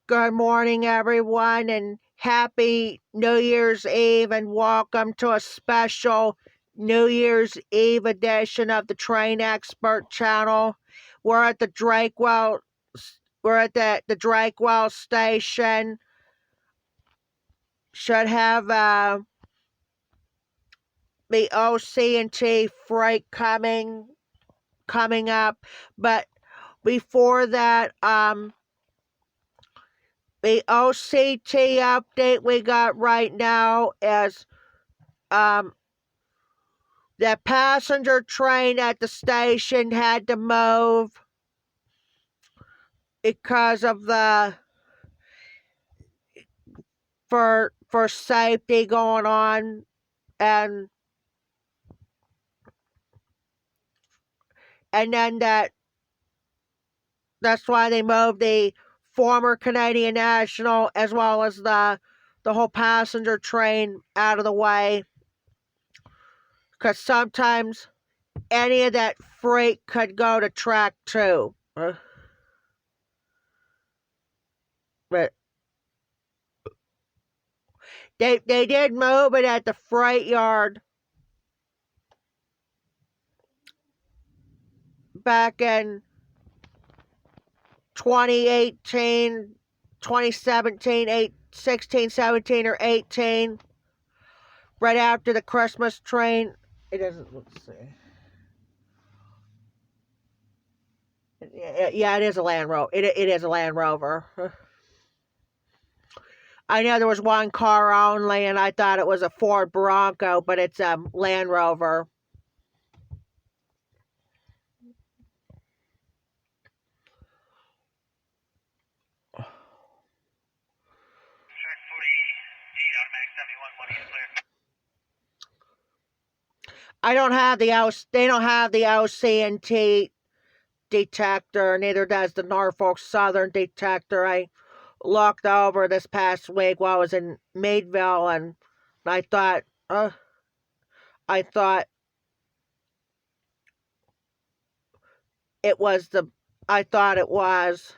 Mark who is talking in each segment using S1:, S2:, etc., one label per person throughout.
S1: Good morning, everyone, and happy New Year's Eve, and welcome to a special New Year's Eve edition of the Train Expert channel. We're at the Drakewell. We're at the Drakewell station. Should have the OC&T freight coming up, but before that, the OC&T update we got right now is the passenger train at the station had to move because of the for safety going on, and then that's why they moved the former Canadian National as well as the whole passenger train out of the way, because sometimes any of that freight could go to track 2. But they did move it at the freight yard back in 2018, 2017, 16, 17, or 18, right after the Christmas train. It doesn't, let's see. Yeah, it is a Land Rover. It is a Land Rover. I know there was one car only, and I thought it was a Ford Bronco, but it's a Land Rover. I don't have the they don't have the OC&T detector, neither does the Norfolk Southern detector. I looked over this past week while I was in Meadville, and I thought, I thought it was I thought it was.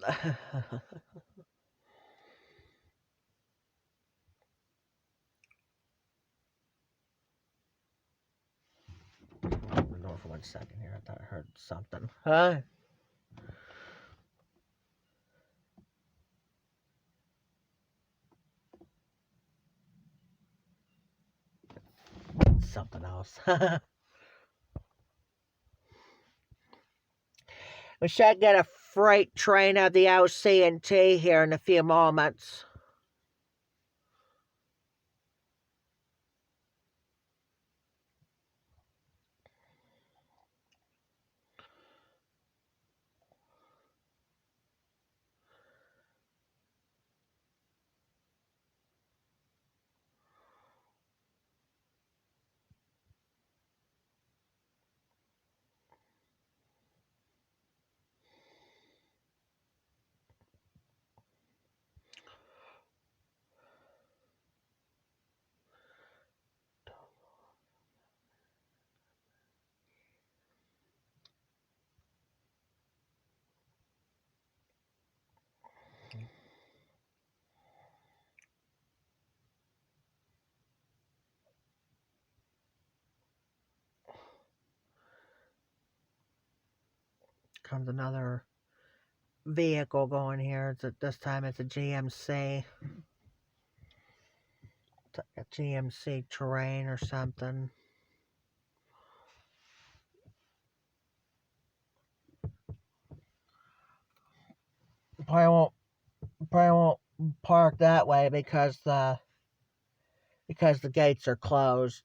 S1: Hold on for 1 second here. I thought I heard something. Huh? Something else. We should get a freight train of the OC&T here in a few moments. Comes another vehicle going here. This time it's a GMC. A GMC Terrain or something. Probably won't park that way because the gates are closed.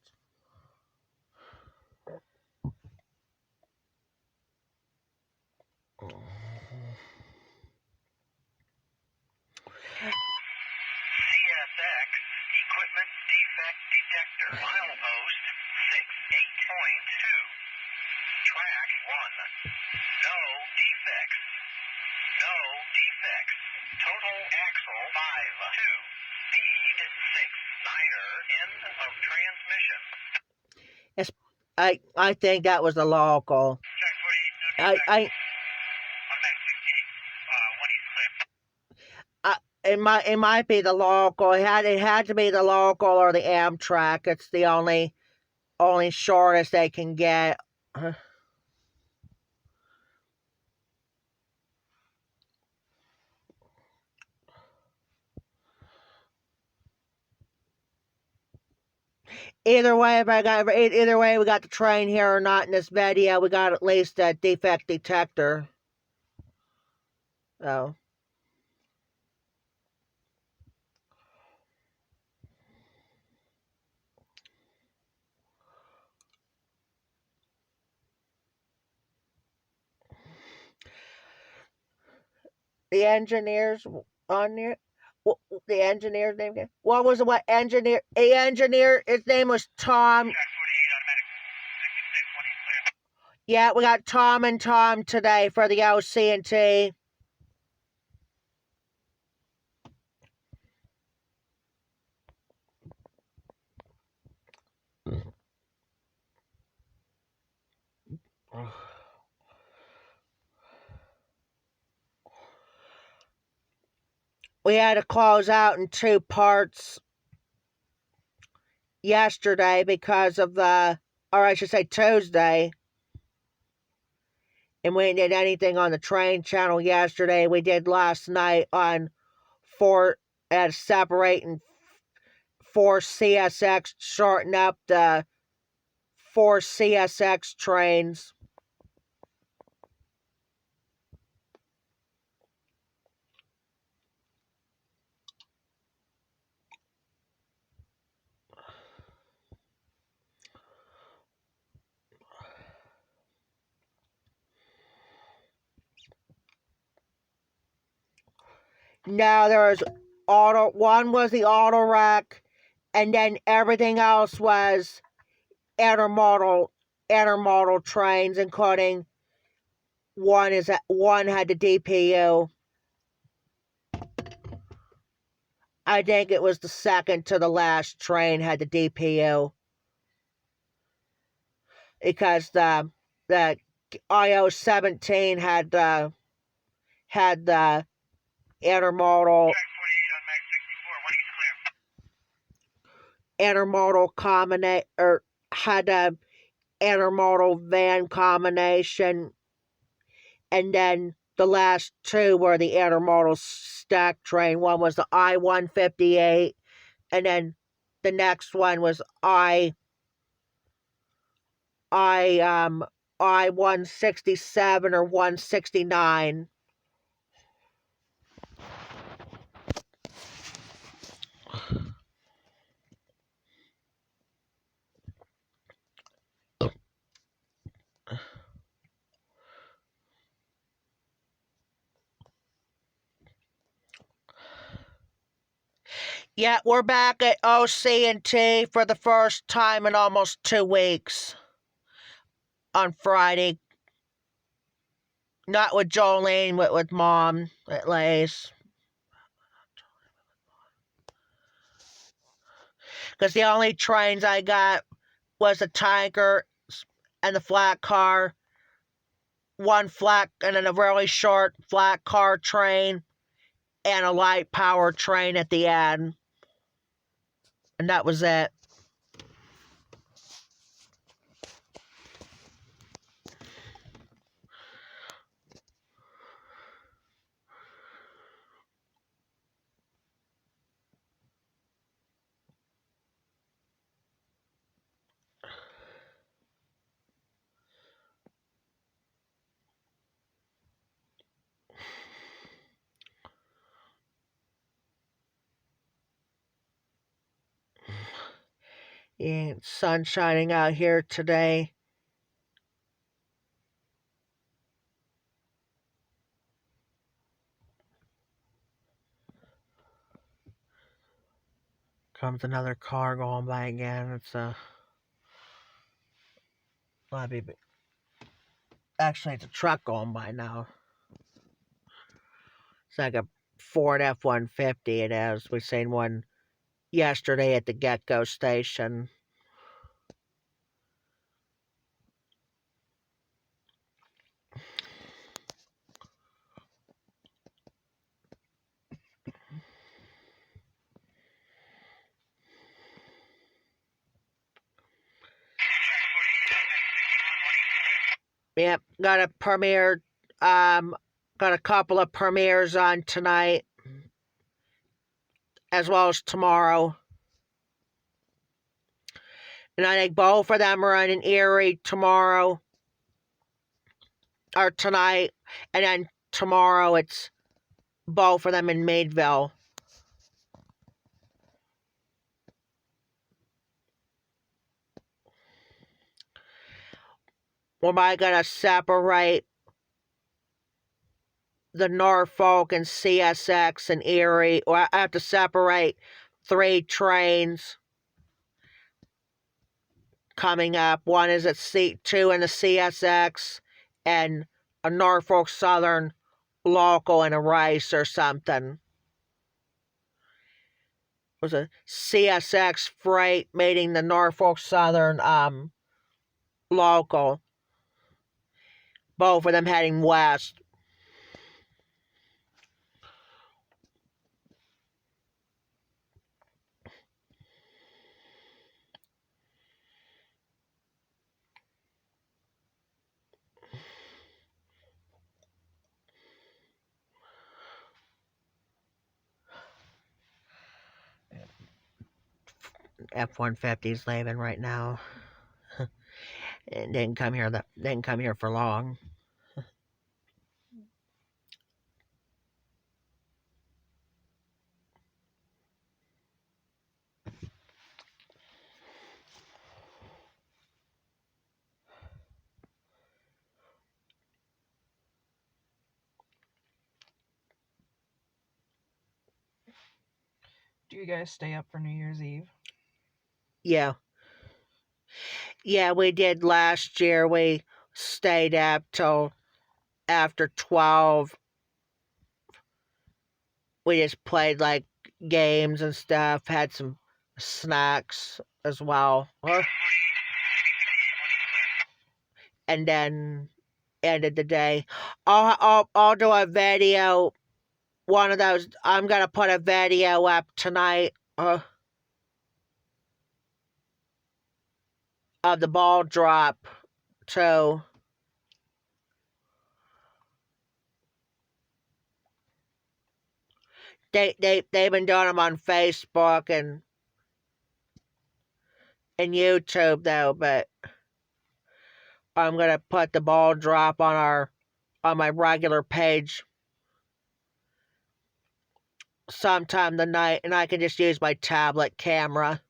S2: CSX Equipment Defect Detector Milepost 68.2. Track 1. No defects. No defects. Total axle 5.2. Speed End of transmission.
S1: It's, I think that was the local.
S2: Check 48, no defect.
S1: I
S2: On back 68, 1 East clear.
S1: it might be the local. It had to be the local or the Amtrak. It's the only shortest they can get. Either way, we got the train here or not in this video, we got at least a defect detector. So the engineers on there. The engineer's name again? What was it? What engineer? A engineer. His name was Tom.
S2: Check 48, automatic 66, 1 East clear.
S1: Yeah, we got Tom and Tom today for the OC&T. We had to close out in 2 parts yesterday because of or I should say Tuesday. And we didn't did anything on the train channel yesterday. We did last night on separating 4 CSX, shorten up the 4 CSX trains. No, there was one was the auto wreck, and then everything else was intermodal trains, including one had the DPU. I think it was the second to the last train had the DPU. Because the IO-17 had the intermodal
S2: Check 48 on Max 64, 1 East clear.
S1: intermodal had a intermodal van combination, and then the last 2 were the intermodal stack train. One was the I-158, and then the next one was I-167 or 169. Yeah, we're back at OC&T for the first time in almost 2 weeks on Friday. Not with Jolene, but with Mom, at least. Because the only trains I got was the tanker and the flat car. One flat, and then a really short flat car train, and a light power train at the end. And that was it. Yeah, sun shining out here today. Comes another car going by again. It's actually it's a truck going by now. It's like a Ford F-150. It is. We've seen one yesterday at the get-go station. Yep, got a premiere, got a couple of premieres on tonight, as well as tomorrow. And I think both of them are on in Erie tomorrow, or tonight, and then tomorrow it's both of them in Meadville. Or am I going to separate the Norfolk and CSX and Erie? Or I have to separate 3 trains coming up. One is at C2 in the CSX, and a Norfolk Southern local and a Rice or something. It was a CSX freight meeting the Norfolk Southern local. Both of them heading west. F-150's leaving right now. And didn't come here for long.
S3: Do you guys stay up for New Year's Eve?
S1: Yeah. Yeah, we did last year. We stayed up till after 12. We just played like games and stuff, had some snacks as well. And then ended the day. I'll do a video. One of those. I'm gonna put a video up tonight of the ball drop too. They've been doing them on Facebook and YouTube though, but I'm gonna put the ball drop on my regular page sometime tonight, and I can just use my tablet camera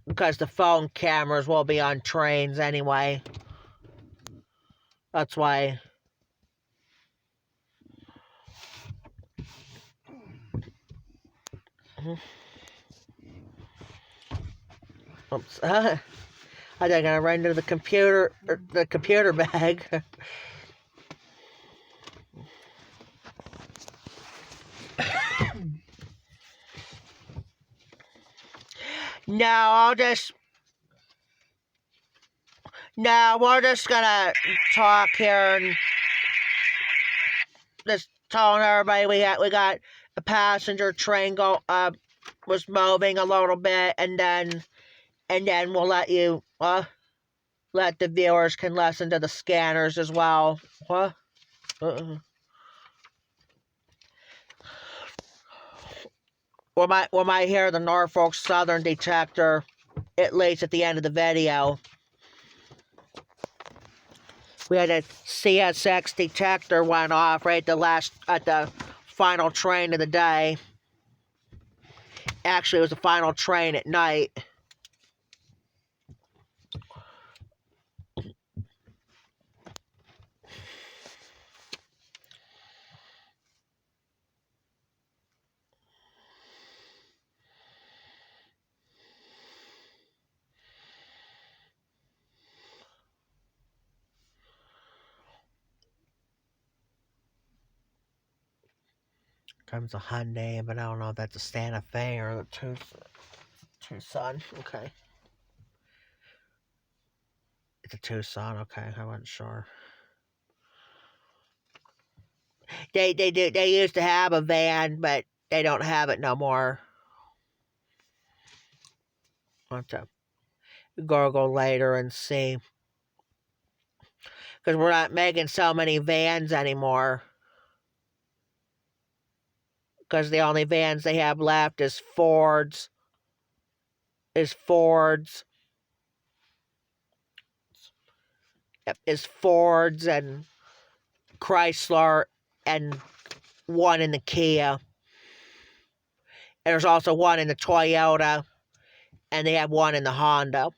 S1: because the phone cameras will be on trains anyway. That's why. Oops. I think I'm gonna run into the computer bag. No, we're just gonna talk here and just telling everybody we got a passenger train was moving a little bit, and then we'll let the viewers can listen to the scanners as well. What? We might hear the Norfolk Southern detector, at least at the end of the video. We had a CSX detector went off right at the final train of the day. Actually, it was the final train at night. comes a Hyundai, but I don't know if that's a Santa Fe or the Tucson. Okay. It's a Tucson. Okay, I wasn't sure. They used to have a van, but they don't have it no more. I'll have to go later and see. Because we're not making so many vans anymore. Because the only vans they have left is Fords. Is Fords and Chrysler and one in the Kia. And there's also one in the Toyota. And they have one in the Honda.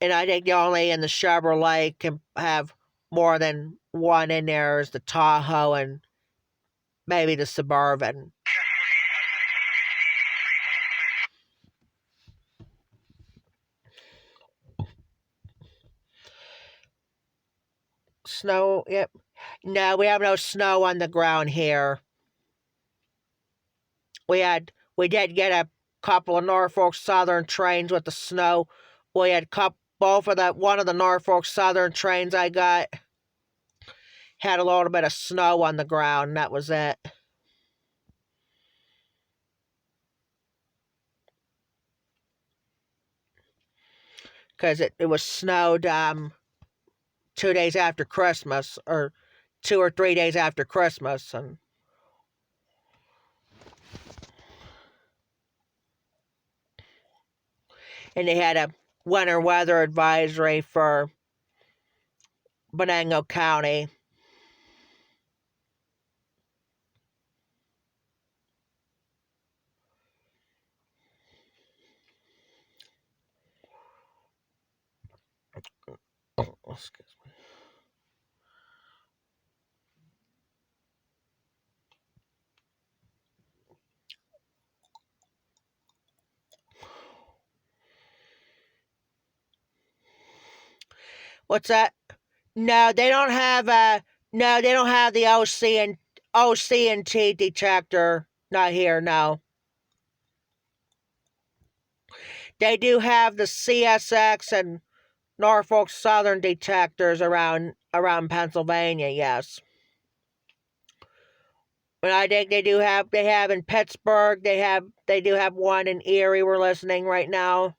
S1: And I think the only in the Chevrolet can have more than one in there is the Tahoe and maybe the Suburban. Snow, yep. No, we have no snow on the ground here. We did get a couple of Norfolk Southern trains with the snow. We had one of the Norfolk Southern trains I got had a little bit of snow on the ground, and that was it. Because it was snowed 2 days after Christmas, or 2 or 3 days after Christmas, and they had a winter weather advisory for Venango County. Excuse me. What's that? No, they don't have the OC&T detector. Not here, no. They do have the CSX and Norfolk Southern detectors around Pennsylvania, yes. But I think they have in Pittsburgh, they do have one in Erie we're listening right now.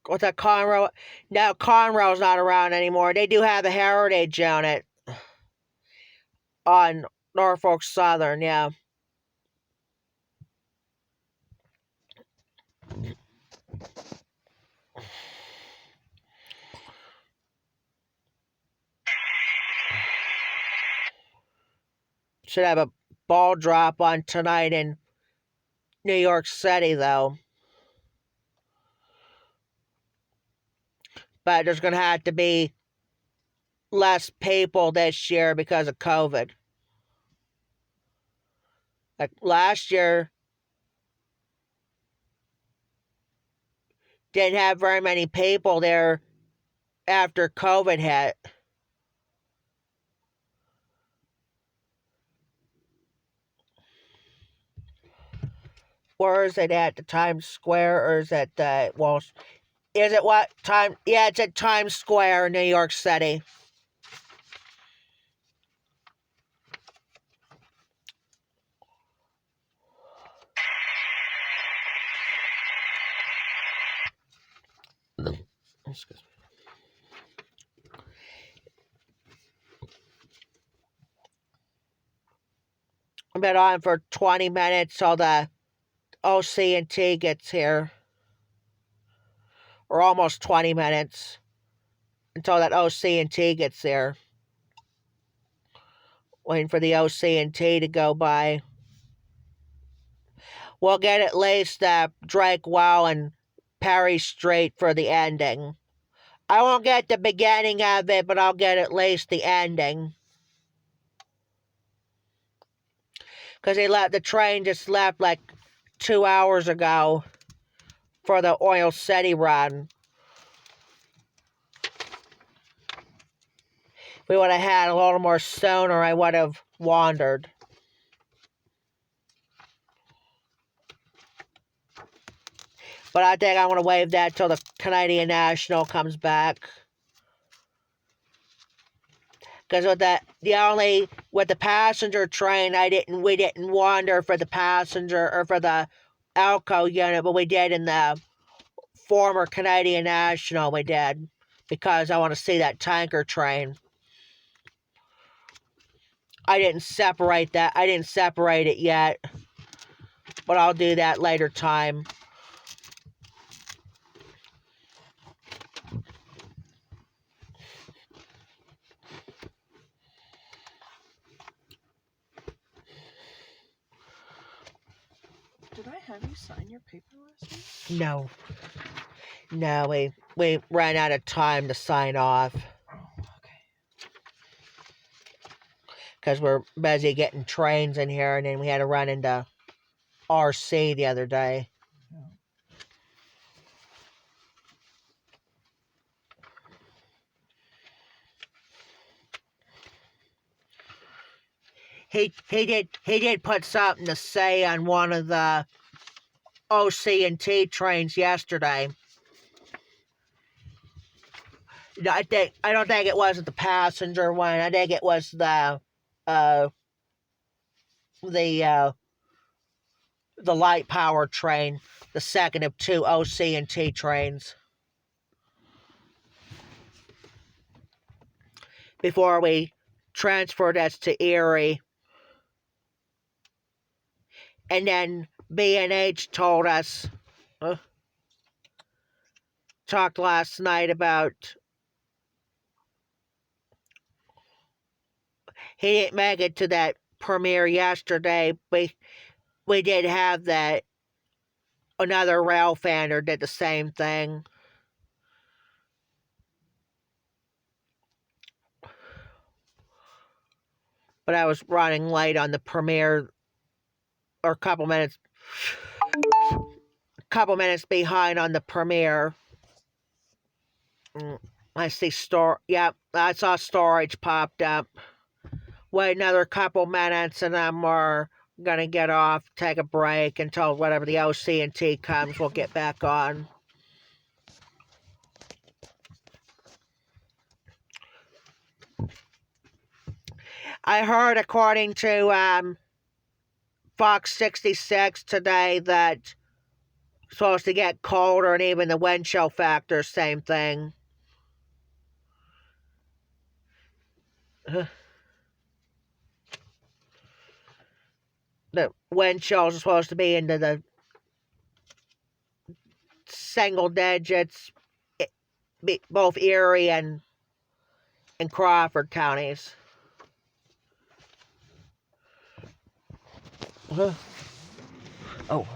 S1: What's that, Conroe? No, Conroe's not around anymore. They do have a heritage unit on Norfolk Southern, yeah. Should have a ball drop on tonight in New York City, though. But there's going to have to be less people this year because of COVID. Like last year, didn't have very many people there after COVID hit. Where is it at? The Times Square, or is it is it what time? Yeah, it's at Times Square, New York City. Excuse me. I've been on for 20 minutes till the OC&T gets here. Or almost 20 minutes until that OC&T gets there. Waiting for the OC&T to go by. We'll get at least Drakewell and Perry Street for the ending. I won't get the beginning of it, but I'll get at least the ending. Because the train just left like 2 hours ago for the Oil City run. If we would have had a little more sooner, I would have wandered. But I think I want to waive that till the Canadian National comes back. Because with the passenger train, we didn't wander for the passenger or for the Elko unit, but we did in the former Canadian National. We did because I want to see that tanker train. I didn't separate that. I didn't separate it yet, but I'll do that later time.
S3: Did I have you sign your paper last week?
S1: No, we ran out of time to sign off.
S3: Oh, okay.
S1: Because we're busy getting trains in here, and then we had to run into RC the other day. He did put something to say on one of the OC&T trains yesterday. I don't think it was the passenger one. I think it was the light power train, the second of 2 OC&T trains. Before we transferred us to Erie. And then B&H told us, talked last night about, he didn't make it to that premiere yesterday, but we did have that, another rail fander did the same thing. But I was running late on the premiere, or a couple minutes behind on the premiere. I see yep, I saw storage popped up. Wait another couple minutes and then we're gonna get off, take a break until whatever the OC&T comes, we'll get back on. I heard, according to Fox 66 today, that it's supposed to get colder, and even the wind chill factor, same thing. The wind chills are supposed to be into the single digits, both Erie and Crawford counties. Oh,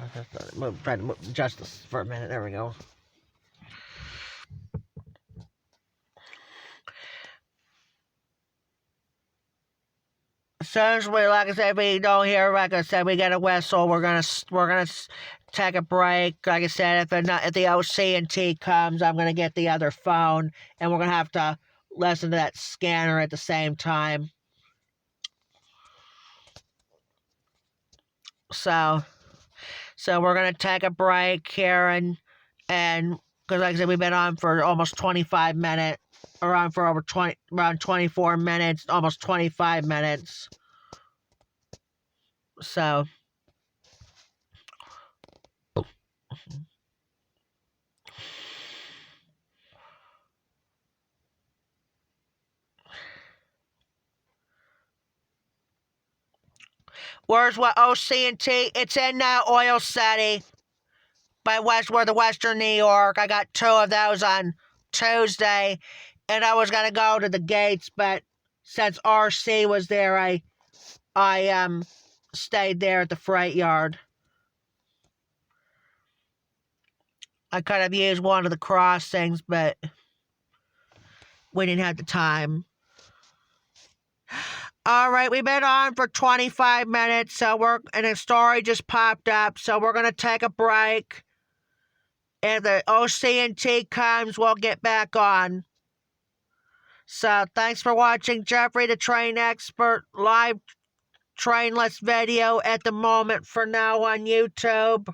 S1: I'm trying to adjust this for a minute. There we go. As soon as we, like I said, we don't hear, like I said, we get a whistle, we're gonna take a break. Like I said, if the OC&T comes, I'm gonna get the other phone, and we're gonna have to listen to that scanner at the same time. So we're gonna take a break here, and because like I said, we've been on for almost 25 minutes, around 24 minutes, almost 25 minutes. So where's what OC&T? It's in Oil City, by where the Western New York. I got 2 of those on Tuesday, and I was gonna go to the gates, but since RC was there, I stayed there at the freight yard. I could have used one of the crossings, but we didn't have the time. All right, we've been on for 25 minutes, and a story just popped up, so we're going to take a break. And the OC&T comes, we'll get back on. So thanks for watching Jeffrey the Train Expert live trainless video at the moment for now on YouTube.